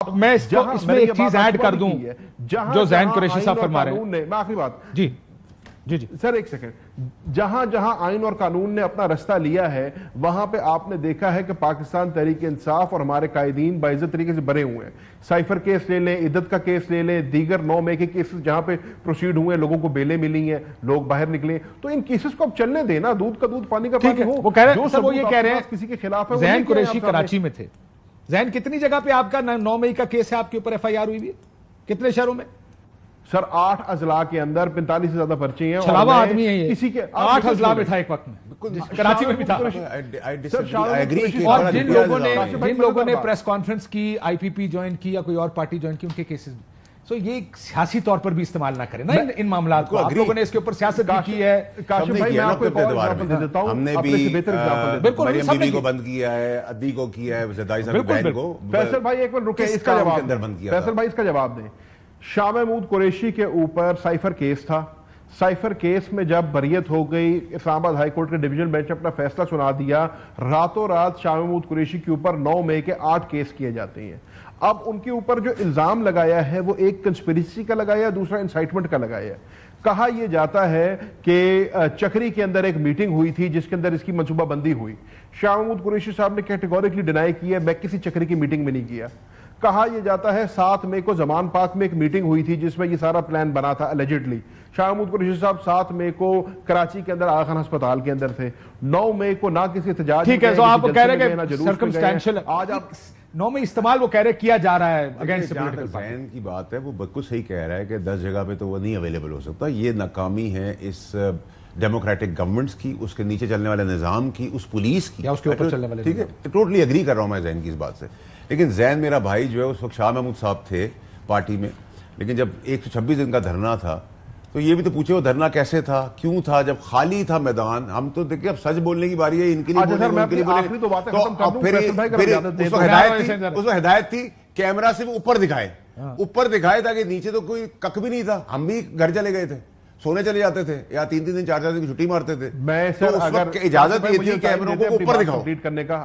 میں اس میں ایک چیز ایڈ کر دوں جو زین قریشی صاحب فرما رہے ہیں. میں آخری بات جی جی جی سر ایک سیکنڈ. جہاں جہاں آئین اور قانون نے اپنا رستہ لیا ہے وہاں پہ آپ نے دیکھا ہے کہ پاکستان تحریک انصاف اور ہمارے قائدین باعزت طریقے سے بھرے ہوئے ہیں. سائفر کیس لے لیں, عدت کا کیس لے لیں, دیگر 9 مئی کے کیسز جہاں پہ پروسیڈ ہوئے, لوگوں کو بیلیں ملی ہیں, لوگ باہر نکلے, تو ان کیسز کو اب چلنے دینا, دودھ کا دودھ پانی کا پانی ہو. وہ کہہ رہے ہیں, وہ یہ کہہ رہے ہیں کسی کے خلاف ہے. زین قریشی کراچی میں تھے. زین کتنی جگہ پہ آپ کا 9 مئی کا کیس ہے, آپ کے اوپر ایف آئی آر ہوئی بھی, کتنے شہروں میں؟ سر 8 اضلاع کے اندر 45 سے زیادہ پرچے ہیں. چھلاوا آدمی ہے یہ, کسی کے 8 اضلاع میں تھا ایک وقت میں, کراچی میں بھی تھا. اور جن لوگوں نے پریس کانفرنس کی, آئی پی پی جوائن کی یا کوئی اور پارٹی جوائن کی, ان کے کیسز بھی. سو یہ سیاسی طور پر بھی استعمال نہ کریں نا ان معاملات کو. آپ لوگوں نے اس کے اوپر سیاست بھی کی ہے. کاشف بھائی میں آپ کو ایک اور ایگزامپل دے دیتا ہوں. ہم نے بھی مریم بی بی کو بند کیا ہے, ادی کو کیا ہے, زدائی صاحب کی بہن کو. فیصل بھائی ایک منٹ رکے, اس کا جواب دیں. فیصل بھائی اس کا جواب دیں. شاہ محمود قریشی کے اوپر سائفر کیس تھا. سائفر کیس میں جب بریت ہو گئی, اسلام آباد ہائی کورٹ کے ڈویژن بینچ نے اپنا فیصلہ سنا دیا. راتوں رات شاہ محمود قریشی کے اوپر 9 مئی کے 8 کیس کیے جاتے ہیں. اب ان کے اوپر جو الزام لگایا ہے وہ ایک کنسپیریسی کا لگایا ہے, دوسرا انسائٹمنٹ کا لگایا ہے. کہا یہ جاتا ہے کہ چکری کے اندر ایک میٹنگ ہوئی تھی جس کے اندر اس کی منصوبہ بندی ہوئی. شاہ محمود قریشی صاحب نے کیٹیگوریکلی ڈینائی کیا, میں کسی چکری کی میٹنگ میں نہیں گیا. کہا یہ جاتا ہے 7 مئی کو زمان پاک میں ایک میٹنگ ہوئی تھی جس میں یہ سارا پلان بنا تھا اللیجڈلی. شاہ محمود قریشی صاحب 7 مئی کو کراچی کے اندر آغا خان ہسپتال کے اندر تھے. 9 مئی کو نہ کسی احتجاج, ٹھیک ہے, تو آپ کہہ رہے ہیں کہ سرکمسٹینشل آج آپ 9 میں استعمال وہ کہہ رہے کیا جا رہا ہے اگینسٹ پولیٹیکل پارٹی. زین کی بات ہے, وہ بالکل صحیح کہہ رہا ہے کہ 10 جگہ پہ تو وہ نہیں اویلیبل ہو سکتا. یہ ناکامی ہے اس ڈیموکریٹک گورنمنٹس کی, اس کے نیچے چلنے والے نظام کی, اس پولیس کی, یا اس کے اوپر چلنے والے. ٹھیک ہے, ٹوٹلی اگری کر رہا ہوں میں زین کی اس بات سے. لیکن زین میرا بھائی جو ہے اس وقت شاہ محمود صاحب تھے پارٹی میں, لیکن جب 126 دن کا دھرنا تھا تو یہ بھی تو پوچھے وہ دھرنا کیسے تھا, کیوں تھا, جب خالی تھا میدان. ہم تو دیکھیں اب سچ بولنے کی باری ہے, ان کے لیے اس وقت ہدایت تھی کیمرہ سے اوپر دکھائے تاکہ نیچے تو کوئی کک بھی نہیں تھا. ہم بھی گھر چلے گئے تھے, سونے چلے جاتے تھے, یا 3 دن 4 دن کی چھٹی مارتے تھے. میں سر اگر اجازت یہ تھی کیمروں کو اوپر دکھاؤ کرنے کا,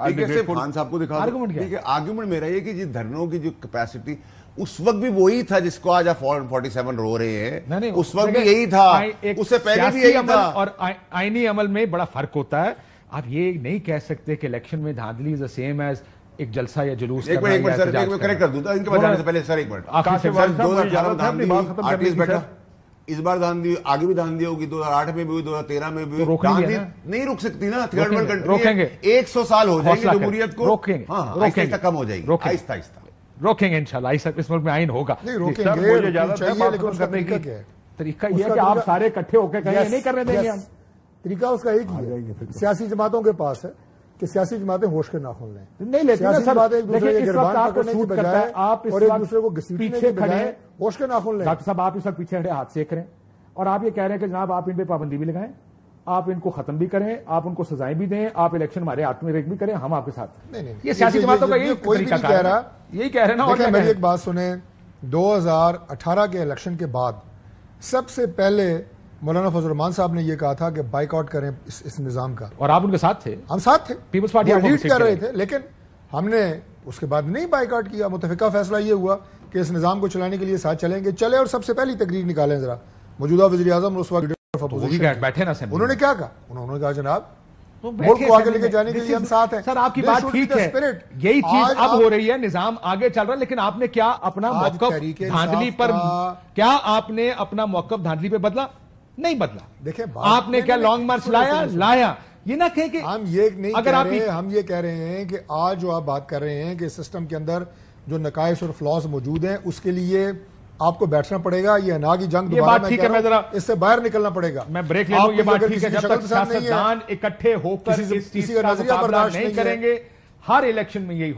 خان صاحب کو دکھا. آرگومنٹ میرا یہ کہ دھرنوں کی جو کیپیسٹی اس وقت بھی وہی تھا جس کو آج آپ 47 رو رہے ہیں, اس وقت بھی یہی تھا, اس سے پہلے بھی یہی تھا. اور آئینی عمل میں بڑا فرق ہوتا ہے. آپ یہ نہیں کہہ سکتے کہ الیکشن میں دھاندلی از سیم ایز ایک جلسہ یا جلوس. ایک منٹ سر, کریکٹ کر دوں ان کے بجانے سے پہلے سر ایک منٹ. اس بار دھاندلی آگے بھی دھاندلی ہوگی, 2008 میں بھی ہوئی, 2013 میں بھی ہوئی. نہیں رک سکتی نا, تھرڈ ورلڈ کنٹری 100 سال ہو جائیں گے جمہوریت کو, آہستہ کم ہو جائے گی, آہستہ آہستہ روکیں گے انشاءاللہ. اس ملک میں آئین ہوگا. طریقہ یہ ہے کہ آپ سارے اکٹھے ہو کے کہیں نہیں کرنے دیں گے. ہم طریقہ اس کا ایک ہی ہے, سیاسی جماعتوں کے پاس ہے کہ سیاسی جماعتیں ہوش کے ناخن لیں, نہیں لیتے نا سر. لیکن اس وقت آپ کو سوٹ کرتا ہے, آپ اور ایک دوسرے کو پیچھے کھڑے ہوش کے ناخن لیں. ڈاکٹر صاحب آپ اس وقت پیچھے ہٹے ہاتھ سیک رہے ہیں, اور آپ یہ کہہ رہے ہیں کہ جناب آپ ان پہ پابندی بھی لگائیں, آپ ان کو ختم بھی کریں, آپ ان کو سزائیں بھی دیں, آپ الیکشن ہمارے ہاتھ میں ریک بھی کریں, ہم آپ کے ساتھ. یہ سیاسی جماعتوں کا یہی طریقہ کہہ رہا, یہی کہہ رہے نا. میری ایک بات سنیں, 2018 کے الیکشن کے بعد سب سے پہلے مولانا فضل الرحمان صاحب نے یہ کہا تھا کہ بائیکاٹ کریں اس نظام کا, اور آپ ان کے ساتھ تھے. ہم ساتھ تھے, پیپلز پارٹی لیڈ کر رہے تھے, لیکن ہم نے اس کے بعد نہیں بائیکاٹ کیا. متفقہ فیصلہ یہ ہوا کہ اس نظام کو چلانے کے لیے ساتھ چلیں گے. چلے اور سب سے پہلی تقریر نکالیں ذرا موجودہ وزیر اعظم اس وقت بیٹھے نا, انہوں نے کیا کہا, انہوں نے کہا جناب ملک کو آگے لے کے جانے کے لیے ہم ساتھ ہیں. سر آپ کی بات ٹھیک ہے, یہی چیز اب ہو رہی ہے, نظام آگے چل رہا ہے, لیکن آپ نے کیا اپنا موقف دھاندلی پر, کیا آپ نے اپنا موقف دھاندلی پہ بدلا؟ نہیں بدلا. دیکھیں آپ نے کیا لانگ مارچ لایا. یہ نہ کہیں کہ ہم یہ نہیں کہہ رہے ہیں, ہم یہ کہہ رہے ہیں کہ آج جو آپ بات کر رہے ہیں کہ سسٹم کے اندر جو نقائص اور فلاز موجود ہیں اس کے لیے آپ کو بیٹھنا پڑے گا. یہ انا کی جنگ دوبارہ اس سے باہر نکلنا پڑے گا. میں بریک لے لوں, یہ بات ٹھیک ہے, جب تک سیاستدان اکٹھے ہو کر اس چیز کا مقابلہ نہیں کریں گے, ہر الیکشن میں یہی